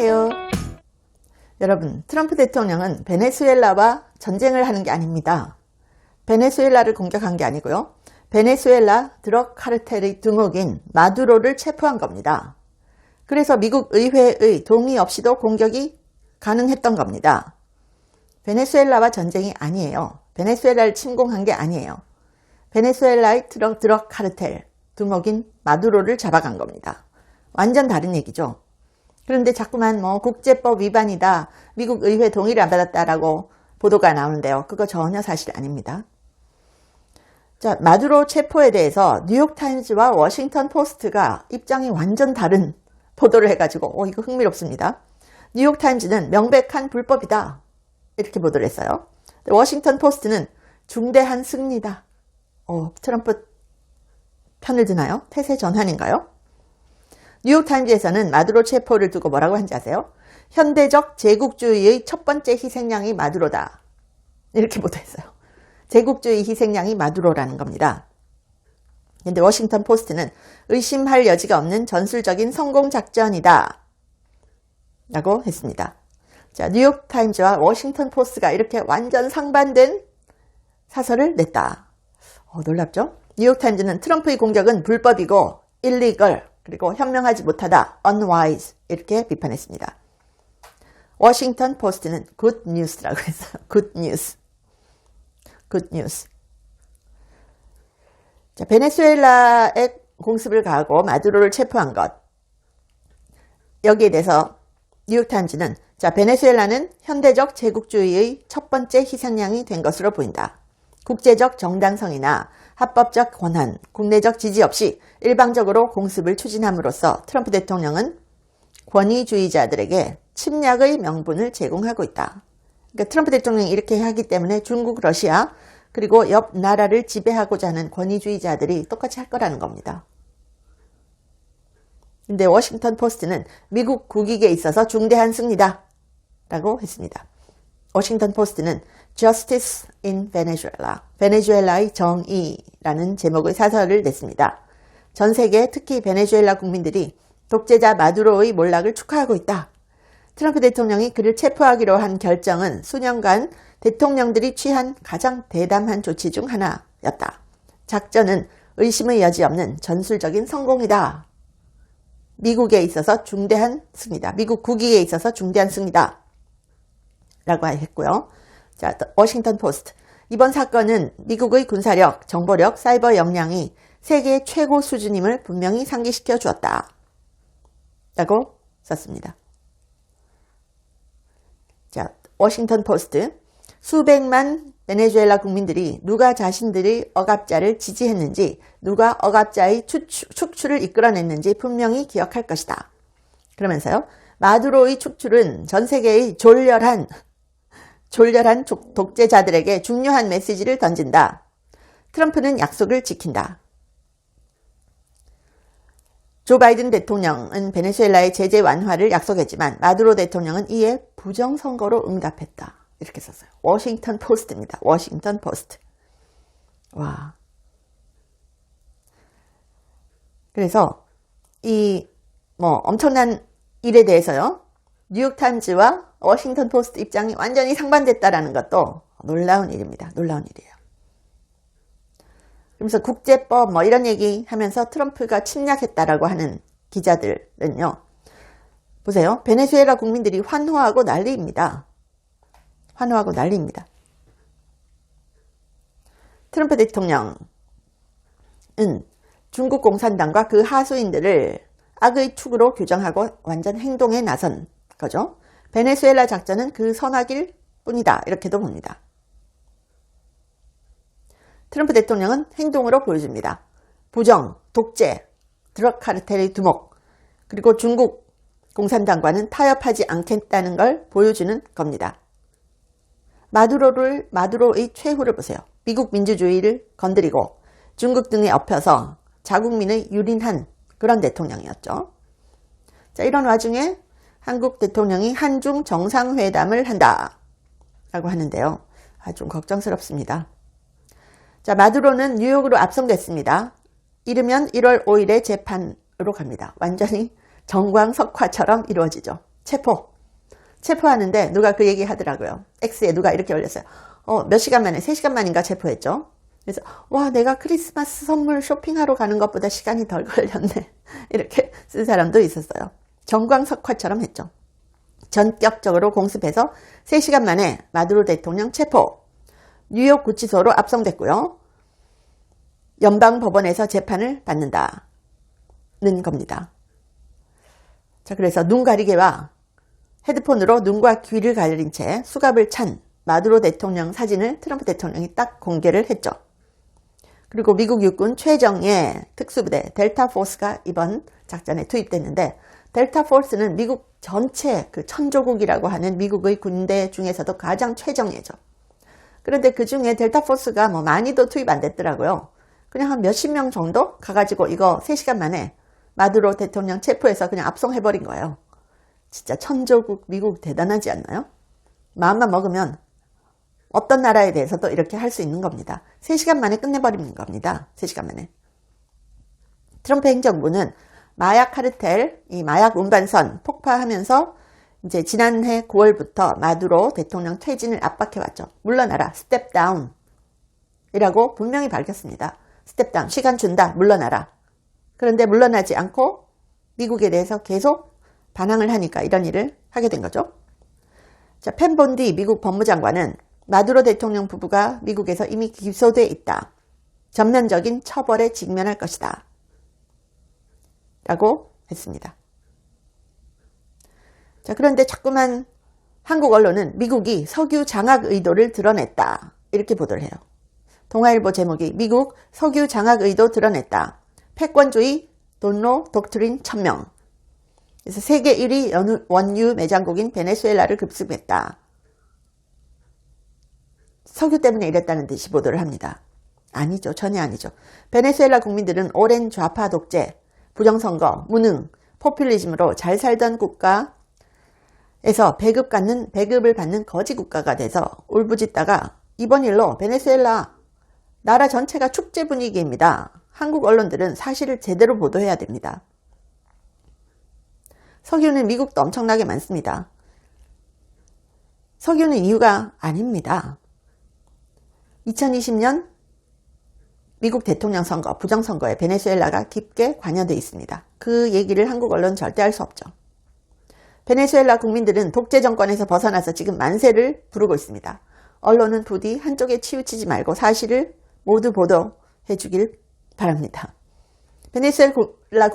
안녕하세요. 여러분, 트럼프 대통령은 베네수엘라와 전쟁을 하는 게 아닙니다. 베네수엘라를 공격한 게 아니고요. 베네수엘라 드럭 카르텔의 두목인 마두로를 체포한 겁니다. 그래서 미국 의회의 동의 없이도 공격이 가능했던 겁니다. 베네수엘라와 전쟁이 아니에요. 베네수엘라를 침공한 게 아니에요. 베네수엘라의 드럭 카르텔 두목인 마두로를 잡아간 겁니다. 완전 다른 얘기죠. 그런데 자꾸만 국제법 위반이다, 미국 의회 동의를 안 받았다라고 보도가 나오는데요. 그거 전혀 사실 아닙니다. 자, 마두로 체포에 대해서 뉴욕타임즈와 워싱턴 포스트가 입장이 완전 다른 보도를 해가지고 이거 흥미롭습니다. 뉴욕타임즈는 명백한 불법이다 이렇게 보도를 했어요. 워싱턴 포스트는 중대한 승리다. 트럼프 편을 드나요? 태세 전환인가요? 뉴욕타임즈에서는 마두로 체포를 두고 뭐라고 한지 아세요? 현대적 제국주의의 첫 번째 희생양이 마두로다. 이렇게 보도했어요. 제국주의 희생양이 마두로라는 겁니다. 그런데 워싱턴 포스트는 의심할 여지가 없는 전술적인 성공 작전이다 라고 했습니다. 자, 뉴욕타임즈와 워싱턴 포스트가 이렇게 완전 상반된 사설을 냈다. 놀랍죠? 뉴욕타임즈는 트럼프의 공격은 불법이고 illegal, 그리고 현명하지 못하다, unwise 이렇게 비판했습니다. 워싱턴 포스트는 good news라고 했어요. good news. good news. 자, 베네수엘라에 공습을 가하고 마두로를 체포한 것. 여기에 대해서 뉴욕타임즈는 자, 베네수엘라는 현대적 제국주의의 첫 번째 희생양이 된 것으로 보인다. 국제적 정당성이나 합법적 권한, 국내적 지지 없이 일방적으로 공습을 추진함으로써 트럼프 대통령은 권위주의자들에게 침략의 명분을 제공하고 있다. 그러니까 트럼프 대통령이 이렇게 하기 때문에 중국, 러시아, 그리고 옆 나라를 지배하고자 하는 권위주의자들이 똑같이 할 거라는 겁니다. 근데 워싱턴 포스트는 미국 국익에 있어서 중대한 승리다 라고 했습니다. 워싱턴 포스트는 Justice in Venezuela, 베네수엘라의 정의라는 제목의 사설을 냈습니다. 전 세계, 특히 베네수엘라 국민들이 독재자 마두로의 몰락을 축하하고 있다. 트럼프 대통령이 그를 체포하기로 한 결정은 수년간 대통령들이 취한 가장 대담한 조치 중 하나였다. 작전은 의심의 여지 없는 전술적인 성공이다. 미국에 있어서 중대한 승리다. 미국 국익에 있어서 중대한 승리다. 라고 했고요. 자, 워싱턴 포스트. 이번 사건은 미국의 군사력, 정보력, 사이버 역량이 세계 최고 수준임을 분명히 상기시켜 주었다. 라고 썼습니다. 자, 워싱턴 포스트. 수백만 베네수엘라 국민들이 누가 자신들의 억압자를 지지했는지, 누가 억압자의 축출을 이끌어냈는지 분명히 기억할 것이다. 그러면서요, 마두로의 축출은 전 세계의 졸렬한 독재자들에게 중요한 메시지를 던진다. 트럼프는 약속을 지킨다. 조 바이든 대통령은 베네수엘라의 제재 완화를 약속했지만 마두로 대통령은 이에 부정선거로 응답했다. 이렇게 썼어요. 워싱턴 포스트입니다. 워싱턴 포스트. 와. 그래서 이 엄청난 일에 대해서요, 뉴욕타임즈와 워싱턴 포스트 입장이 완전히 상반됐다라는 것도 놀라운 일입니다. 놀라운 일이에요. 그러면서 국제법 이런 얘기 하면서 트럼프가 침략했다라고 하는 기자들은요, 보세요. 베네수엘라 국민들이 환호하고 난리입니다. 환호하고 난리입니다. 트럼프 대통령은 중국 공산당과 그 하수인들을 악의 축으로 규정하고 완전 행동에 나선 거죠. 베네수엘라 작전은 그 선악일 뿐이다. 이렇게도 봅니다. 트럼프 대통령은 행동으로 보여줍니다. 부정, 독재, 드럭 카르텔의 두목, 그리고 중국 공산당과는 타협하지 않겠다는 걸 보여주는 겁니다. 마두로의 최후를 보세요. 미국 민주주의를 건드리고 중국 등에 엎혀서 자국민의 유린한 그런 대통령이었죠. 자, 이런 와중에 한국 대통령이 한중 정상회담을 한다 라고 하는데요. 좀 걱정스럽습니다. 자, 마두로는 뉴욕으로 압송됐습니다. 이르면 1월 5일에 재판으로 갑니다. 완전히 정광석화처럼 이루어지죠. 체포하는데 누가 그 얘기 하더라고요. X에 누가 이렇게 올렸어요. 몇 시간 만에 3시간 만인가 체포했죠. 그래서 와, 내가 크리스마스 선물 쇼핑하러 가는 것보다 시간이 덜 걸렸네. 이렇게 쓴 사람도 있었어요. 정광석화처럼 했죠. 전격적으로 공습해서 3시간 만에 마두로 대통령 체포. 뉴욕 구치소로 압송됐고요. 연방법원에서 재판을 받는다는 겁니다. 자, 그래서 눈 가리개와 헤드폰으로 눈과 귀를 가린 채 수갑을 찬 마두로 대통령 사진을 트럼프 대통령이 딱 공개를 했죠. 그리고 미국 육군 최정예 특수부대 델타 포스가 이번 작전에 투입됐는데, 델타 포스는 미국 전체 그 천조국이라고 하는 미국의 군대 중에서도 가장 최정예죠. 그런데 그 중에 델타 포스가 뭐 많이도 투입 안 됐더라고요. 그냥 한 몇십 명 정도 가가지고 이거 3시간 만에 마두로 대통령 체포해서 그냥 압송해버린 거예요. 진짜 천조국 미국 대단하지 않나요? 마음만 먹으면 어떤 나라에 대해서도 이렇게 할 수 있는 겁니다. 3시간 만에 끝내버리는 겁니다. 3시간 만에. 트럼프 행정부는 마약 카르텔, 이 마약 운반선 폭파하면서 이제 지난해 9월부터 마두로 대통령 퇴진을 압박해왔죠. 물러나라, 스텝 다운 이라고 분명히 밝혔습니다. 스텝 다운, 시간 준다, 물러나라. 그런데 물러나지 않고 미국에 대해서 계속 반항을 하니까 이런 일을 하게 된 거죠. 자, 펜 본디 미국 법무장관은 마두로 대통령 부부가 미국에서 이미 기소돼 있다. 전면적인 처벌에 직면할 것이다. 라고 했습니다. 자, 그런데 자꾸만 한국 언론은 미국이 석유 장악 의도를 드러냈다. 이렇게 보도를 해요. 동아일보 제목이 미국 석유 장악 의도 드러냈다. 패권주의 돈로 독트린 천명. 그래서 세계 1위 원유 매장국인 베네수엘라를 급습했다. 석유 때문에 이랬다는 듯이 보도를 합니다. 아니죠. 전혀 아니죠. 베네수엘라 국민들은 오랜 좌파 독재, 부정선거, 무능, 포퓰리즘으로 잘 살던 국가에서 배급을 받는 거지 국가가 돼서 울부짖다가 이번 일로 베네수엘라 나라 전체가 축제 분위기입니다. 한국 언론들은 사실을 제대로 보도해야 됩니다. 석유는 미국도 엄청나게 많습니다. 석유는 이유가 아닙니다. 2020년 미국 대통령 선거, 부정선거에 베네수엘라가 깊게 관여되어 있습니다. 그 얘기를 한국 언론은 절대 할 수 없죠. 베네수엘라 국민들은 독재 정권에서 벗어나서 지금 만세를 부르고 있습니다. 언론은 부디 한쪽에 치우치지 말고 사실을 모두 보도해 주길 바랍니다. 베네수엘라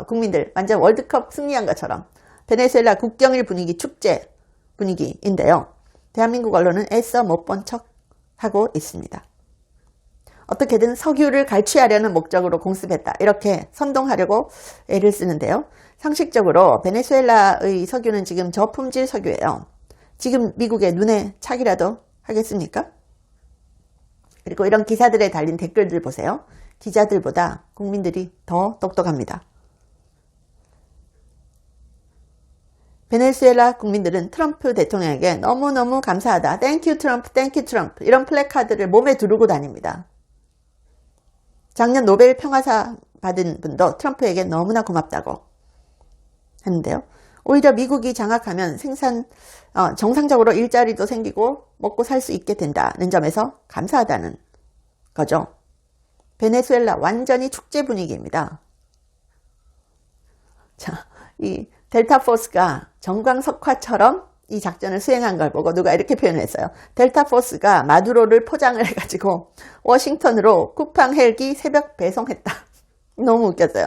국민들 완전 월드컵 승리한 것처럼 베네수엘라 국경일 분위기, 축제 분위기인데요. 대한민국 언론은 애써 못 본 척 하고 있습니다. 어떻게든 석유를 갈취하려는 목적으로 공습했다. 이렇게 선동하려고 애를 쓰는데요. 상식적으로 베네수엘라의 석유는 지금 저품질 석유예요. 지금 미국의 눈에 차기라도 하겠습니까? 그리고 이런 기사들에 달린 댓글들 보세요. 기자들보다 국민들이 더 똑똑합니다. 베네수엘라 국민들은 트럼프 대통령에게 너무너무 감사하다. 땡큐 트럼프, 땡큐 트럼프 이런 플래카드를 몸에 두르고 다닙니다. 작년 노벨 평화상 받은 분도 트럼프에게 너무나 고맙다고 했는데요. 오히려 미국이 장악하면 정상적으로 일자리도 생기고 먹고 살 수 있게 된다는 점에서 감사하다는 거죠. 베네수엘라 완전히 축제 분위기입니다. 자, 이 델타 포스가 정광석화처럼 이 작전을 수행한 걸 보고 누가 이렇게 표현했어요. 델타 포스가 마두로를 포장을 해가지고 워싱턴으로 쿠팡 헬기 새벽 배송했다. 너무 웃겼어요.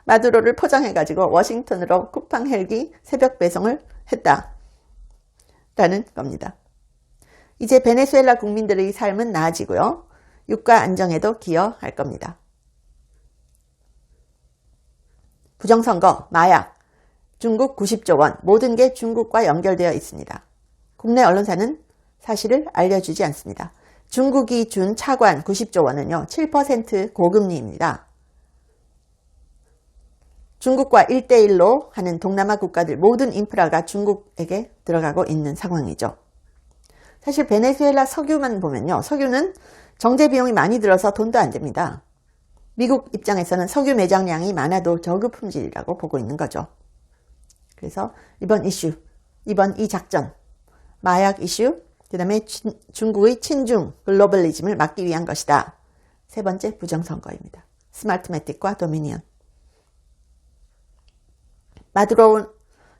마두로를 포장해가지고 워싱턴으로 쿠팡 헬기 새벽 배송을 했다라는 겁니다. 이제 베네수엘라 국민들의 삶은 나아지고요. 유가 안정에도 기여할 겁니다. 부정선거, 마약, 중국 90조 원 모든 게 중국과 연결되어 있습니다. 국내 언론사는 사실을 알려주지 않습니다. 중국이 준 차관 90조 원은요 7% 고금리입니다. 중국과 1대1로 하는 동남아 국가들 모든 인프라가 중국에게 들어가고 있는 상황이죠. 사실 베네수엘라 석유만 보면요. 석유는 정제 비용이 많이 들어서 돈도 안 됩니다. 미국 입장에서는 석유 매장량이 많아도 저급 품질이라고 보고 있는 거죠. 그래서 이번 이슈, 이번 이 작전, 마약 이슈, 그 다음에 중국의 친중 글로벌리즘을 막기 위한 것이다. 세 번째 부정선거입니다. 스마트매틱과 도미니언. 마두로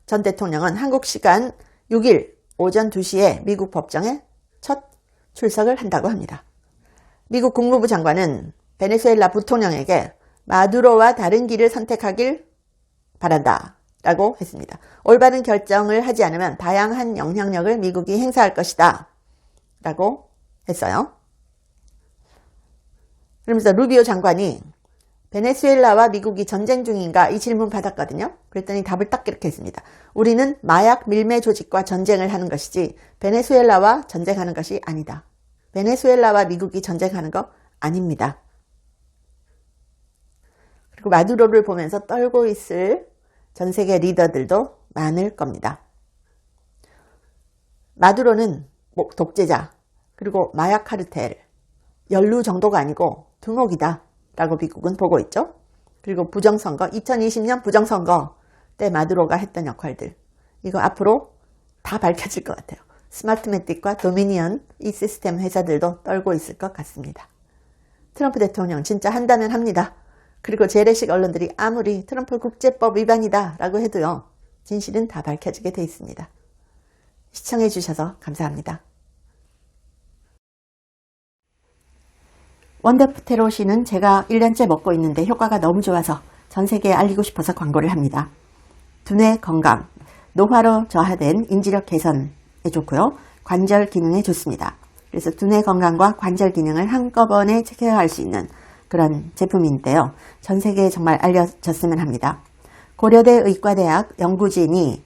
전 대통령은 한국 시간 6일 오전 2시에 미국 법정에 첫 출석을 한다고 합니다. 미국 국무부 장관은 베네수엘라 부통령에게 마두로와 다른 길을 선택하길 바란다 라고 했습니다. 올바른 결정을 하지 않으면 다양한 영향력을 미국이 행사할 것이다 라고 했어요. 그러면서 루비오 장관이 베네수엘라와 미국이 전쟁 중인가 이 질문 받았거든요. 그랬더니 답을 딱 이렇게 했습니다. 우리는 마약 밀매 조직과 전쟁을 하는 것이지 베네수엘라와 전쟁하는 것이 아니다. 베네수엘라와 미국이 전쟁하는 거 아닙니다. 그리고 마두로를 보면서 떨고 있을 전 세계 리더들도 많을 겁니다. 마두로는 독재자 그리고 마약 카르텔 연루 정도가 아니고 두목이다 라고 미국은 보고 있죠. 그리고 부정선거 2020년 부정선거 때 마두로가 했던 역할들 이거 앞으로 다 밝혀질 것 같아요. 스마트매틱과 도미니언 이 시스템 회사들도 떨고 있을 것 같습니다. 트럼프 대통령 진짜 한다면 합니다. 그리고 재래식 언론들이 아무리 트럼프 국제법 위반이다 라고 해도요. 진실은 다 밝혀지게 돼 있습니다. 시청해 주셔서 감사합니다. 원더프테로시는 제가 1년째 먹고 있는데 효과가 너무 좋아서 전 세계에 알리고 싶어서 광고를 합니다. 두뇌 건강, 노화로 저하된 인지력 개선에 좋고요. 관절 기능에 좋습니다. 그래서 두뇌 건강과 관절 기능을 한꺼번에 체크할 수 있는 그런 제품인데요. 전 세계에 정말 알려졌으면 합니다. 고려대 의과대학 연구진이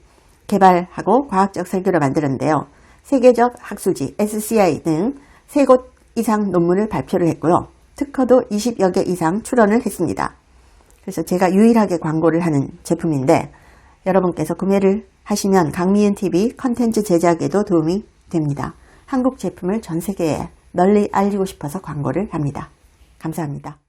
개발하고 과학적 설계로 만들었는데요. 세계적 학술지 SCI 등 3곳 이상 논문을 발표를 했고요. 특허도 20여 개 이상 출원을 했습니다. 그래서 제가 유일하게 광고를 하는 제품인데 여러분께서 구매를 하시면 강미은TV 컨텐츠 제작에도 도움이 됩니다. 한국 제품을 전 세계에 널리 알리고 싶어서 광고를 합니다. 감사합니다.